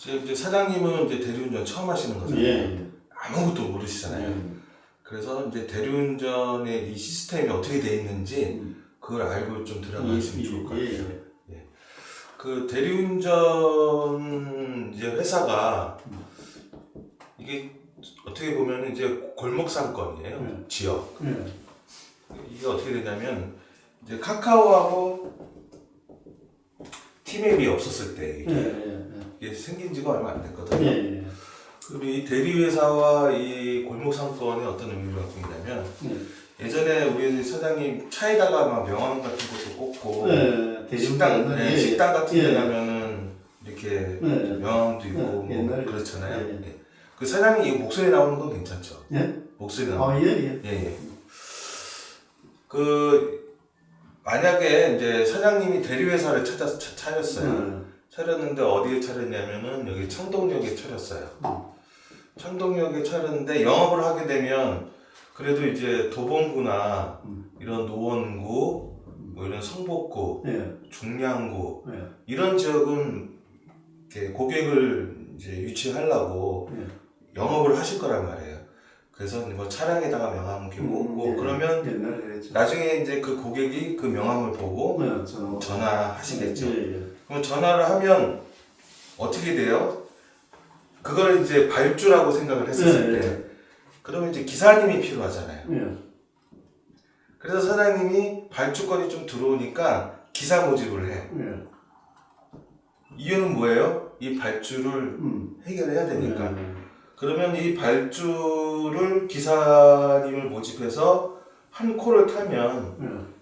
이제 사장님은 이제 대리운전 처음 하시는 거잖아요. 예. 아무것도 모르시잖아요. 그래서 이제 대리운전의 이 시스템이 어떻게 돼 있는지 그걸 알고 좀 들어가시면 좋을 것 같아요. 그 대리운전 이제 회사가 이게 어떻게 보면 이제 골목 상권이에요. 지역. 이게 어떻게 되냐면 이제 카카오하고 티맵이 없었을 때 이게 생긴 지가 얼마 안 됐거든요. 그리고 이 대리회사와 이 골목 상권이 어떤 의미를 갖고 있냐면 예전에 우리 사장님 차에다가 막 명함 같은 것도 꽂고 식당 같은 데 가면은 이렇게 명함도 있고 뭐 그렇잖아요. 그 사장님 이 목소리 나오는 건 괜찮죠? 목소리 나오는 그 만약에 이제 사장님이 대리회사를 차렸어요. 차렸는데 어디에 차렸냐면은 여기 창동역에 차렸어요. 창동역에 차렸는데 영업을 하게 되면 그래도 이제 도봉구나 이런 노원구, 뭐 이런 성북구, 중량구 이런 지역은 이렇게 고객을 이제 유치하려고 영업을 하실 거란 말이에요. 그래서 뭐 차량에다가 명함을 꽂고 그러면 나중에 이제 그 고객이 그 명함을 보고 전화하시겠죠. 그럼 전화를 하면 어떻게 돼요? 그거를 이제 발주라고 생각을 했었을 때 그러면 이제 기사님이 필요하잖아요. 그래서 사장님이 발주권이 좀 들어오니까 기사 모집을 해요. 이유는 뭐예요? 이 발주를 해결해야 되니까. 그러면 이 발주를 기사님을 모집해서 한 콜을 타면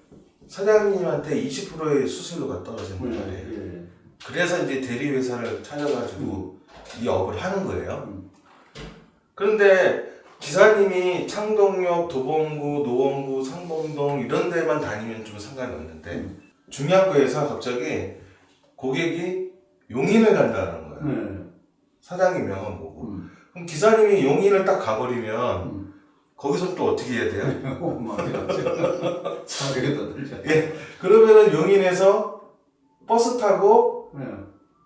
사장님한테 20%의 수수료가 떨어지는 거예요. 그래서 이제 대리회사를 차려가지고 이 업을 하는 거예요. 그런데 기사님이 창동역, 도봉구, 노원구, 상봉동 이런 데만 다니면 좀 상관이 없는데 중량구에서 갑자기 고객이 용인을 간다는 거예요. 사장님 명함 보고. 그럼 기사님이 용인을 딱 가버리면 거기서 또 어떻게 해야 돼요? 그러면은 용인에서 버스 타고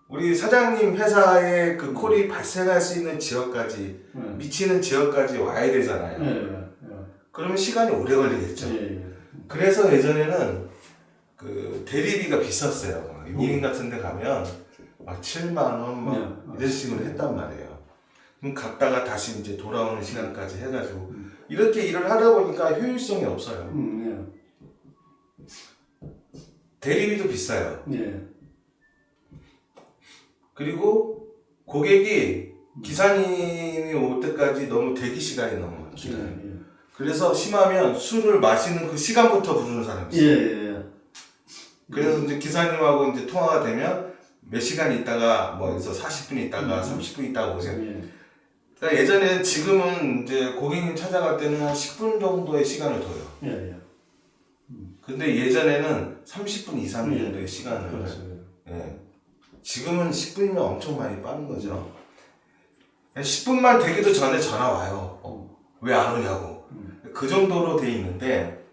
우리 사장님 회사에 그 콜이 발생할 수 있는 지역까지 미치는 지역까지 와야 되잖아요. 그러면 시간이 오래 걸리겠죠. 그래서 예전에는 그 대리비가 비쌌어요. 용인 같은 데 가면 막 7만 원 막 이런 식으로 했단 말이에요. 그럼 갔다가 다시 이제 돌아오는 시간까지 해가지고 이렇게 일을 하다 보니까 효율성이 없어요. 대리비도 비싸요. 그리고 고객이 기사님이 올 때까지 너무 대기 시간이 너무 길어요. 그래서 심하면 술을 마시는 그 시간부터 부르는 사람이 있어요. 그래서 이제 기사님하고 이제 통화가 되면 몇 시간 있다가 뭐 여기서 40분 있다가 30분 있다가 오세요. 그러니까 예전에 지금은 이제 고객님 찾아갈 때는 한 10분 정도의 시간을 둬요. 근데 예전에는 30분 이상 정도의 시간을 지금은 10분이면 엄청 많이 빠른 거죠. 10분만 되기도 전에 전화 와요. 왜 안 오냐고. 그 정도로 돼 있는데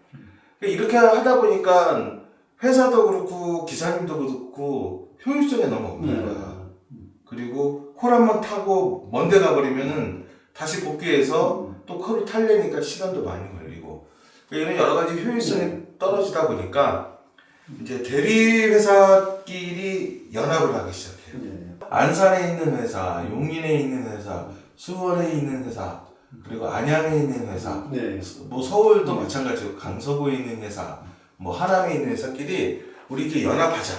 이렇게 하다 보니까 회사도 그렇고 기사님도 그렇고 효율성이 너무 없는 거야. 그리고 콜 한번 타고 먼데 가버리면은 다시 복귀해서 또 콜을 타려니까 시간도 많이 걸리고 이런 여러 가지 효율성이 떨어지다 보니까 이제 대리회사끼리 연합을 하기 시작해요. 안산에 있는 회사, 용인에 있는 회사, 수원에 있는 회사, 그리고 안양에 있는 회사, 뭐 서울도 마찬가지고 강서구에 있는 회사, 뭐 하남에 있는 회사끼리 우리 이렇게 연합하자.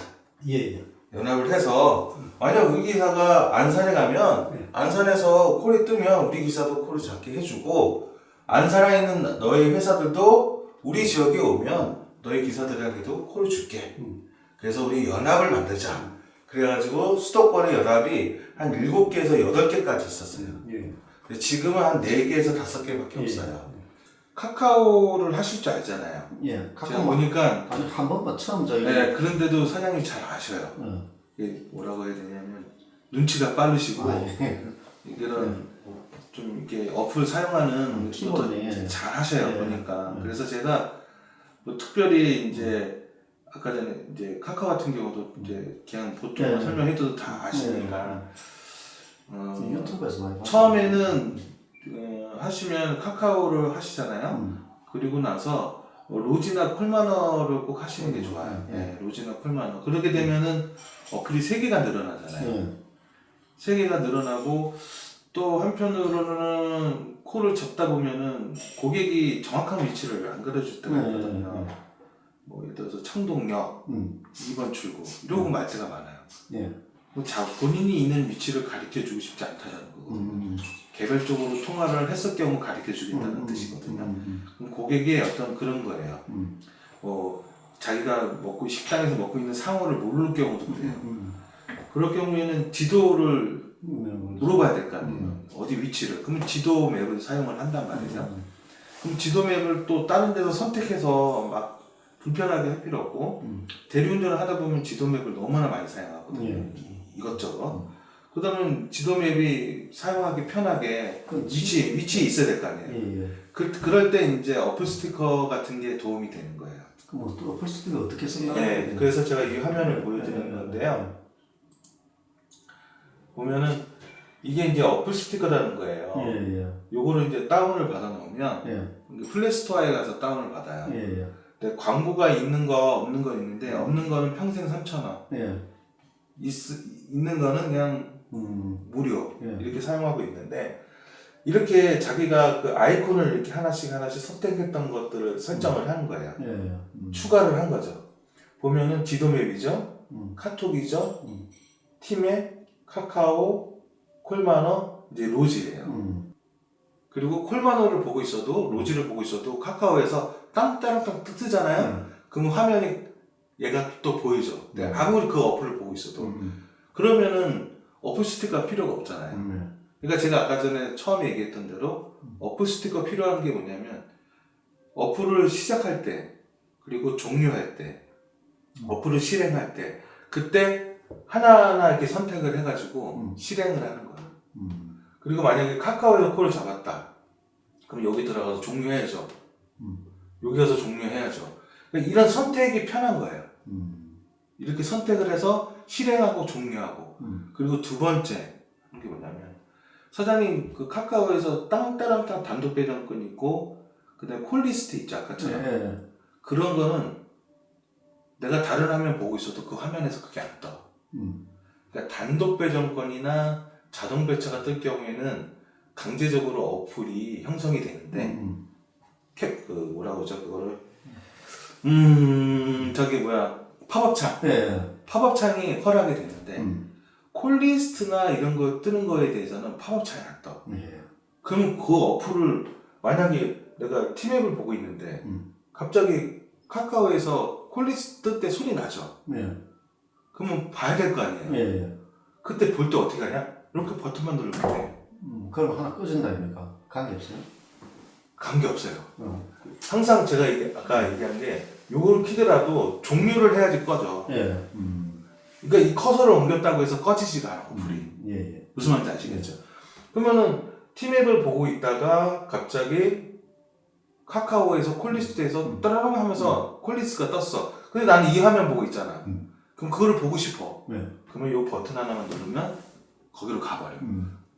연합을 해서 만약 우리 기사가 안산에 가면 안산에서 콜이 뜨면 우리 기사도 콜을 잡게 해주고 안산에 있는 너희 회사들도 우리 지역에 오면 너희 기사들에게도 콜을 줄게. 그래서 우리 연합을 만들자. 그래가지고 수도권의 연합이 한 7개에서 8개까지 있었어요. 근데 지금은 한 4개에서 5개밖에 없어요. 카카오를 하실 줄 알잖아요. 제가 보니까 한 번만 처음 저희 그런데도 사장님이 잘 아셔요. 이게 뭐라고 해야 되냐면 눈치가 빠르시고 이런 좀 이렇게 어플 사용하는 키보드 잘 하셔요. 보니까 그래서 제가 뭐 특별히 이제 아까 전에 이제 카카오 같은 경우도 이제 그냥 보통 설명해도 다 아시니까 유튜브에서 많이 봤어요. 처음에는 하시면 카카오를 하시잖아요. 그리고 나서 로지나 콜마너를 꼭 하시는 게 좋아요. 네, 로지나 콜마너. 그렇게 되면은 어플이 3개가 늘어나잖아요. 3개가 늘어나고 또 한편으로는 콜을 접다 보면은 고객이 정확한 위치를 안 그려줄 때가 있거든요. 뭐 예를 들어서 청동역 2번 출구 이러고 말 때가 많아요. 뭐 본인이 있는 위치를 가르쳐 주고 싶지 않다는 거거든요. 개별적으로 통화를 했을 경우 가르쳐 주겠다는 뜻이거든요. 그럼 고객의 어떤 그런 거예요. 자기가 식당에서 먹고 있는 상호를 모를 경우도 그래요. 그럴 경우에는 지도를 물어봐야 될 거 아니에요. 어디 위치를. 그러면 지도 맵을 사용을 한단 말이에요. 그럼 지도 맵을 또 다른 데서 선택해서 막 불편하게 할 필요 없고 대리운전을 하다 보면 지도 맵을 너무나 많이 사용하거든요. 이것저것. 그러면 지도 맵이 사용하기 편하게 위치에 있어야 될 거 아니에요. 그럴 때 이제 어플 스티커 같은 게 도움이 되는 거예요. 그럼 또 어플 스티커 어떻게 쓰나? 네, 그래서 제가 이 화면을 보여드리는 건데요. 보면은 이게 이제 어플 스티커라는 거예요. 요거를 이제 다운을 받아 놓으면 플레이스토어에 가서 다운을 받아요. 근데 광고가 있는 거 없는 거 있는데 없는 거는 평생 3,000원. 있는 거는 그냥 무료 이렇게 사용하고 있는데 이렇게 자기가 그 아이콘을 이렇게 하나씩 선택했던 것들을 설정을 하는 거예요. 추가를 한 거죠. 보면은 지도맵이죠, 카톡이죠, 팀맵, 카카오, 콜마너, 이제 로지예요. 그리고 콜마너를 보고 있어도 로지를 보고 있어도 카카오에서 땅땅땅 뜨잖아요. 그럼 화면이 얘가 또 보이죠. 아무리 그 어플을 보고 있어도 그러면은 어플 스티커가 필요가 없잖아요. 그러니까 제가 아까 전에 처음에 얘기했던 대로 어플 스티커 필요한 게 뭐냐면 어플을 시작할 때 그리고 종료할 때 어플을 실행할 때 그때 하나하나 이렇게 선택을 해가지고 실행을 하는 거예요. 그리고 만약에 카카오에서 콜을 잡았다. 그럼 여기 들어가서 종료해야죠. 여기 가서 종료해야죠. 그러니까 이런 선택이 편한 거예요. 이렇게 선택을 해서 실행하고 종료하고 그리고 두 번째 하는 게 뭐냐면 사장님 그 카카오에서 땅따랑땅 단독 배정권 있고 그 다음에 콜리스트 있죠 아까처럼 그런 거는 내가 다른 화면 보고 있어도 그 화면에서 그게 안 떠. 그러니까 단독 배정권이나 자동 배차가 뜰 경우에는 강제적으로 어플이 형성이 되는데 뭐라고 그러죠 그거를 팝업창 팝업창이 허락이 되는데 콜리스트나 이런 거 뜨는 거에 대해서는 팝업창이 안 떠. 그럼 그 어플을 만약에 내가 팀앱을 보고 있는데 갑자기 카카오에서 콜리스트 뜰 때 소리 나죠. 그러면 봐야 될 거 아니에요. 그때 볼 때 어떻게 하냐? 이렇게 버튼만 누르면 돼. 그럼 하나 꺼진다니까 관계없어요? 관계없어요. 항상 제가 아까 얘기한 게 요걸 키더라도 종료를 해야지 꺼져. 그러니까 이 커서를 옮겼다고 해서 꺼지지가 않아 어플이. 무슨 말인지 아시겠죠? 그러면은 팀앱을 보고 있다가 갑자기 카카오에서 콜리스트에서 따라랑 하면서 콜리스트가 떴어. 근데 나는 이 화면 보고 있잖아. 그럼 그거를 보고 싶어. 그러면 요 버튼 하나만 누르면 거기로 가버려.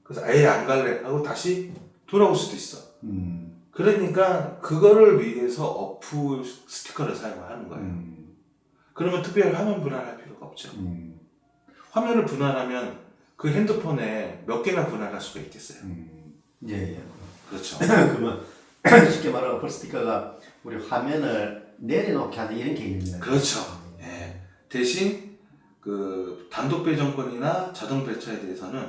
그래서 아예 안 갈래 하고 다시 돌아올 수도 있어. 그러니까 그거를 위해서 어플 스티커를 사용하는 거예요. 그러면 특별히 화면 분할할 필요가 없죠. 화면을 분할하면 그 핸드폰에 몇 개나 분할할 수가 있겠어요. 그렇죠. 그러면 쉽게 말하면 어플 스티커가 우리 화면을 내려놓게 하는 이런 개념이에요. 그렇죠. 대신 그 단독 배정권이나 자동 배차에 대해서는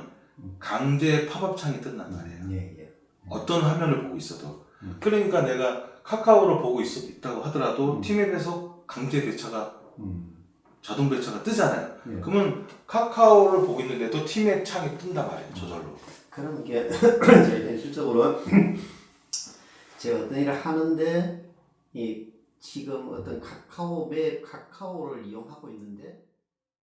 강제 팝업창이 뜬단 말이에요. 어떤 화면을 보고 있어도. 그러니까 내가 카카오를 보고 있다고 하더라도 팀앱에서 강제 배차가 자동 배차가 뜨잖아요. 그러면 카카오를 보고 있는데도 팀앱 창이 뜬단 말이에요. 저절로. 그럼 이게 제가 현실적으로 제가 어떤 일을 하는데 이 지금 어떤 카카오를 이용하고 있는데